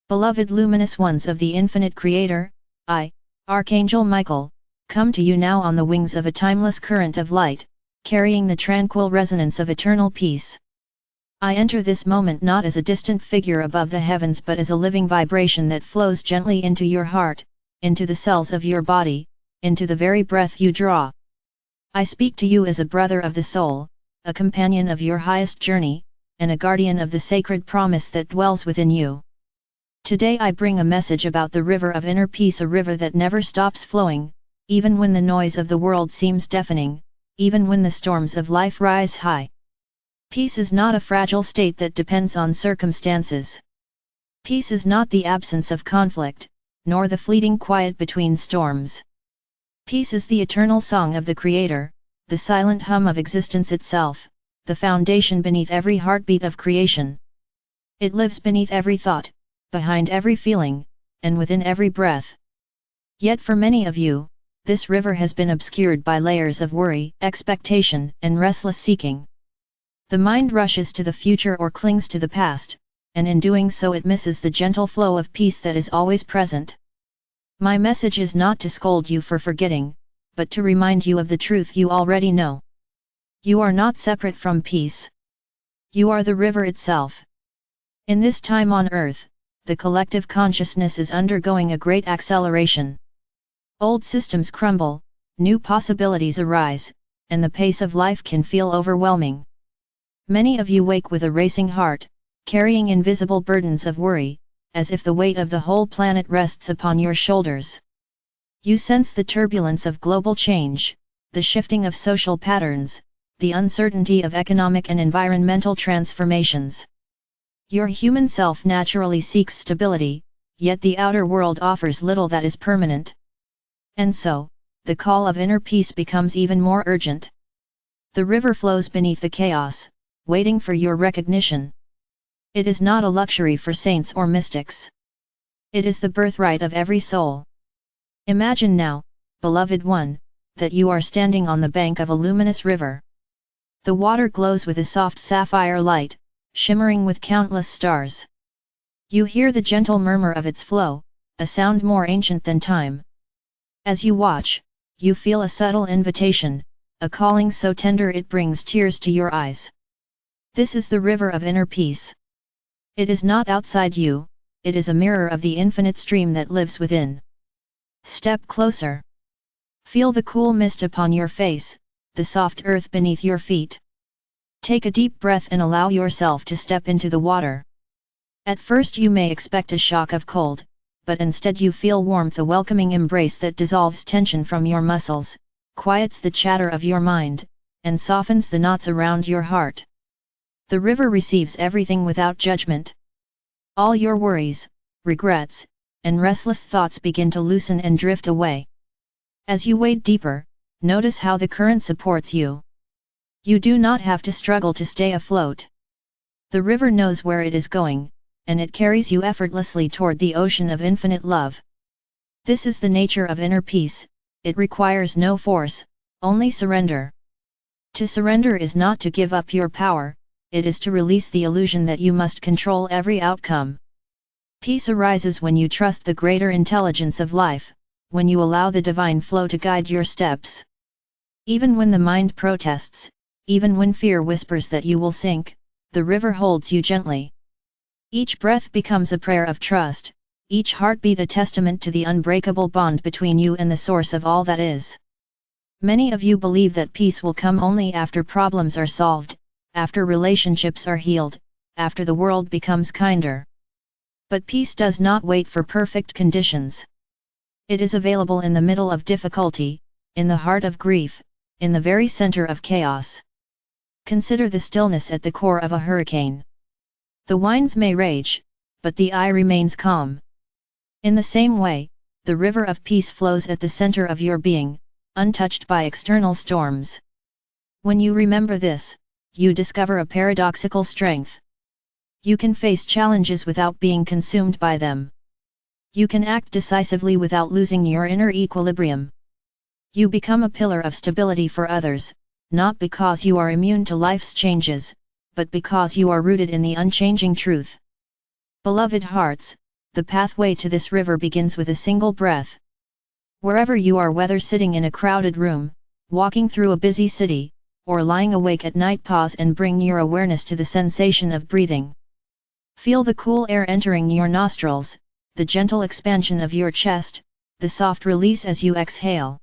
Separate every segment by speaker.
Speaker 1: Beloved luminous ones of the infinite Creator, I, Archangel Michael, come to you now on the wings of a timeless current of light, carrying the tranquil resonance of eternal peace. I enter this moment not as a distant figure above the heavens but as a living vibration that flows gently into your heart, into the cells of your body, into the very breath you draw. I speak to you as a brother of the soul, a companion of your highest journey, and a guardian of the sacred promise that dwells within you. Today I bring a message about the river of inner peace, a river that never stops flowing, even when the noise of the world seems deafening, even when the storms of life rise high. Peace is not a fragile state that depends on circumstances. Peace is not the absence of conflict, nor the fleeting quiet between storms. Peace is the eternal song of the Creator, the silent hum of existence itself, the foundation beneath every heartbeat of creation. It lives beneath every thought, behind every feeling, and within every breath. Yet for many of you, this river has been obscured by layers of worry, expectation, and restless seeking. The mind rushes to the future or clings to the past, and in doing so it misses the gentle flow of peace that is always present. My message is not to scold you for forgetting, but to remind you of the truth you already know. You are not separate from peace. You are the river itself. In this time on earth, the collective consciousness is undergoing a great acceleration. Old systems crumble, new possibilities arise, and the pace of life can feel overwhelming. Many of you wake with a racing heart, carrying invisible burdens of worry, as if the weight of the whole planet rests upon your shoulders. You sense the turbulence of global change, the shifting of social patterns, the uncertainty of economic and environmental transformations. Your human self naturally seeks stability, yet the outer world offers little that is permanent. And so, the call of inner peace becomes even more urgent. The river flows beneath the chaos, waiting for your recognition. It is not a luxury for saints or mystics. It is the birthright of every soul. Imagine now, beloved one, that you are standing on the bank of a luminous river. The water glows with a soft sapphire light, shimmering with countless stars. You hear the gentle murmur of its flow, a sound more ancient than time. As you watch, you feel a subtle invitation, a calling so tender it brings tears to your eyes. This is the river of inner peace. It is not outside you, it is a mirror of the infinite stream that lives within. Step closer. Feel the cool mist upon your face, the soft earth beneath your feet. Take a deep breath and allow yourself to step into the water. At first you may expect a shock of cold, but instead you feel warmth, a welcoming embrace that dissolves tension from your muscles, quiets the chatter of your mind, and softens the knots around your heart. The river receives everything without judgment. All your worries, regrets, and restless thoughts begin to loosen and drift away. As you wade deeper, notice how the current supports you. You do not have to struggle to stay afloat. The river knows where it is going, and it carries you effortlessly toward the ocean of infinite love. This is the nature of inner peace. It requires no force, only surrender. To surrender is not to give up your power, it is to release the illusion that you must control every outcome. Peace arises when you trust the greater intelligence of life, when you allow the divine flow to guide your steps. Even when the mind protests, even when fear whispers that you will sink, the river holds you gently. Each breath becomes a prayer of trust, each heartbeat a testament to the unbreakable bond between you and the source of all that is. Many of you believe that peace will come only after problems are solved, after relationships are healed, after the world becomes kinder. But peace does not wait for perfect conditions. It is available in the middle of difficulty, in the heart of grief, in the very center of chaos. Consider the stillness at the core of a hurricane. The winds may rage, but the eye remains calm. In the same way, the river of peace flows at the center of your being, untouched by external storms. When you remember this, you discover a paradoxical strength. You can face challenges without being consumed by them. You can act decisively without losing your inner equilibrium. You become a pillar of stability for others, not because you are immune to life's changes, but because you are rooted in the unchanging truth. Beloved hearts, the pathway to this river begins with a single breath. Wherever you are, whether sitting in a crowded room, walking through a busy city, or lying awake at night, pause and bring your awareness to the sensation of breathing. Feel the cool air entering your nostrils, the gentle expansion of your chest, the soft release as you exhale.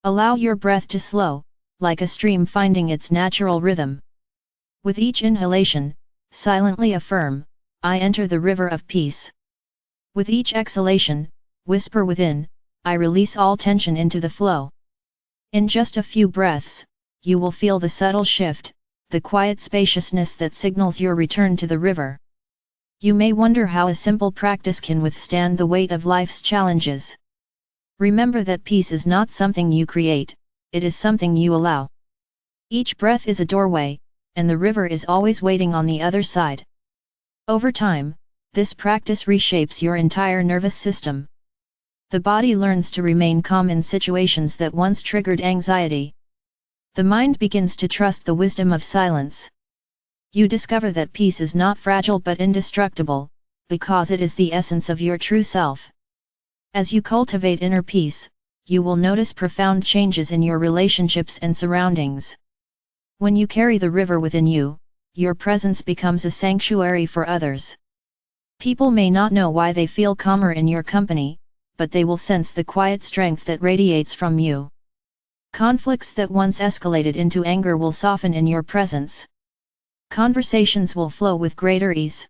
Speaker 1: Allow your breath to slow, like a stream finding its natural rhythm. With each inhalation, silently affirm, I enter the river of peace. With each exhalation, whisper within, I release all tension into the flow. In just a few breaths, you will feel the subtle shift, the quiet spaciousness that signals your return to the river. You may wonder how a simple practice can withstand the weight of life's challenges. Remember that peace is not something you create, it is something you allow. Each breath is a doorway, and the river is always waiting on the other side. Over time, this practice reshapes your entire nervous system. The body learns to remain calm in situations that once triggered anxiety. The mind begins to trust the wisdom of silence. You discover that peace is not fragile but indestructible, because it is the essence of your true self. As you cultivate inner peace, you will notice profound changes in your relationships and surroundings. When you carry the river within you, your presence becomes a sanctuary for others. People may not know why they feel calmer in your company, but they will sense the quiet strength that radiates from you. Conflicts that once escalated into anger will soften in your presence. Conversations will flow with greater ease.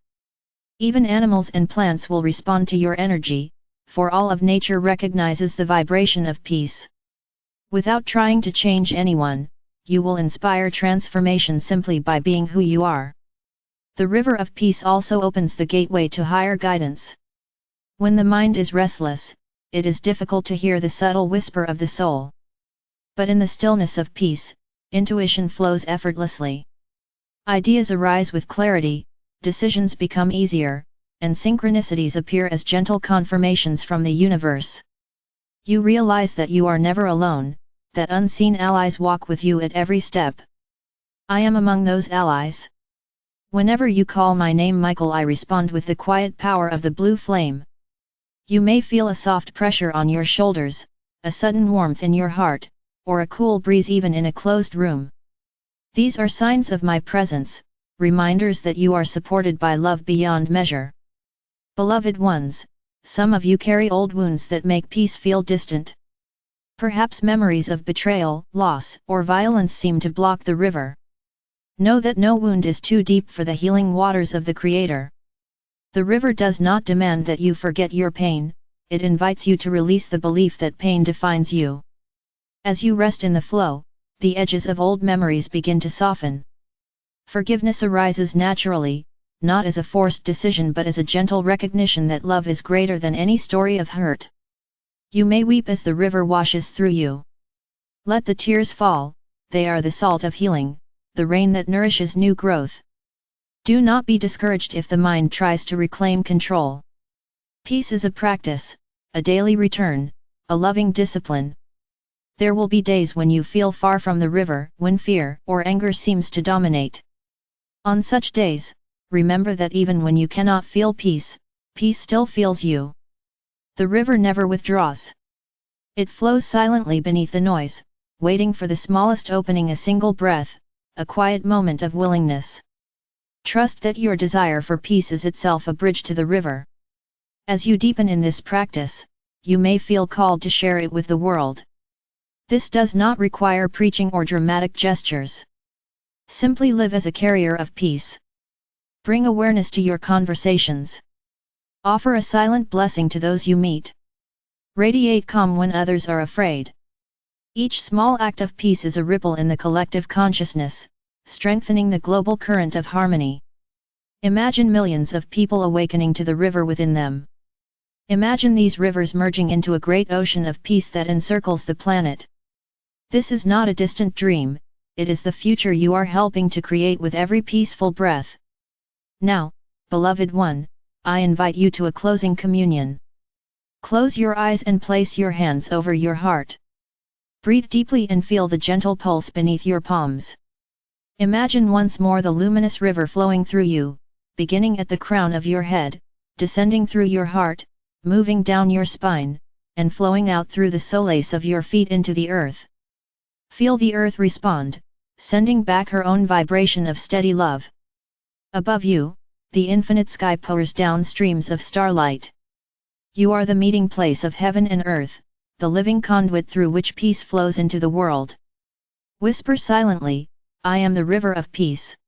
Speaker 1: Even animals and plants will respond to your energy, for all of nature recognizes the vibration of peace. Without trying to change anyone, you will inspire transformation simply by being who you are. The river of peace also opens the gateway to higher guidance. When the mind is restless, it is difficult to hear the subtle whisper of the soul. But in the stillness of peace, intuition flows effortlessly. Ideas arise with clarity, decisions become easier, and synchronicities appear as gentle confirmations from the universe. You realize that you are never alone, that unseen allies walk with you at every step. I am among those allies. Whenever you call my name Michael, I respond with the quiet power of the blue flame. You may feel a soft pressure on your shoulders, a sudden warmth in your heart, or a cool breeze even in a closed room. These are signs of my presence, reminders that you are supported by love beyond measure. Beloved ones, some of you carry old wounds that make peace feel distant. Perhaps memories of betrayal, loss, or violence seem to block the river. Know that no wound is too deep for the healing waters of the Creator. The river does not demand that you forget your pain, it invites you to release the belief that pain defines you. As you rest in the flow, the edges of old memories begin to soften. Forgiveness arises naturally, not as a forced decision but as a gentle recognition that love is greater than any story of hurt. You may weep as the river washes through you. Let the tears fall, they are the salt of healing, the rain that nourishes new growth. Do not be discouraged if the mind tries to reclaim control. Peace is a practice, a daily return, a loving discipline. There will be days when you feel far from the river, when fear or anger seems to dominate. On such days, remember that even when you cannot feel peace, peace still feels you. The river never withdraws. It flows silently beneath the noise, waiting for the smallest opening, a single breath, a quiet moment of willingness. Trust that your desire for peace is itself a bridge to the river. As you deepen in this practice, you may feel called to share it with the world. This does not require preaching or dramatic gestures. Simply live as a carrier of peace. Bring awareness to your conversations. Offer a silent blessing to those you meet. Radiate calm when others are afraid. Each small act of peace is a ripple in the collective consciousness, strengthening the global current of harmony. Imagine millions of people awakening to the river within them. Imagine these rivers merging into a great ocean of peace that encircles the planet. This is not a distant dream, it is the future you are helping to create with every peaceful breath. Now, beloved one, I invite you to a closing communion. Close your eyes and place your hands over your heart. Breathe deeply and feel the gentle pulse beneath your palms. Imagine once more the luminous river flowing through you, beginning at the crown of your head, descending through your heart, moving down your spine, and flowing out through the soles of your feet into the earth. Feel the earth respond, sending back her own vibration of steady love. Above you, the infinite sky pours down streams of starlight. You are the meeting place of heaven and earth, the living conduit through which peace flows into the world. Whisper silently, I am the river of peace.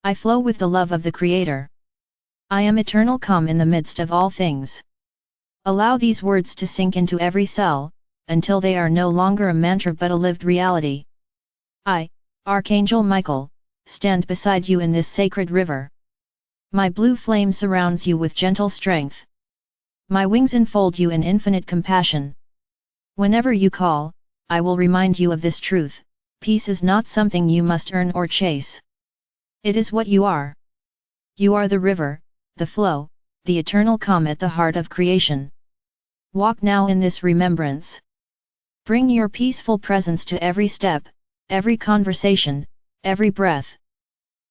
Speaker 1: I flow with the love of the Creator. I am eternal calm in the midst of all things. Allow these words to sink into every cell, until they are no longer a mantra but a lived reality. I, Archangel Michael, stand beside you in this sacred river. My blue flame surrounds you with gentle strength. My wings enfold you in infinite compassion. Whenever you call, I will remind you of this truth: peace is not something you must earn or chase. It is what you are. You are the river, the flow, the eternal calm at the heart of creation. Walk now in this remembrance. Bring your peaceful presence to every step, every conversation, every breath.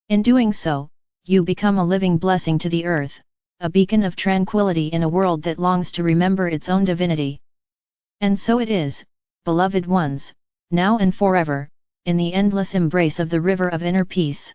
Speaker 1: In doing so, you become a living blessing to the earth, a beacon of tranquility in a world that longs to remember its own divinity. And so it is, beloved ones, now and forever, in the endless embrace of the river of inner peace.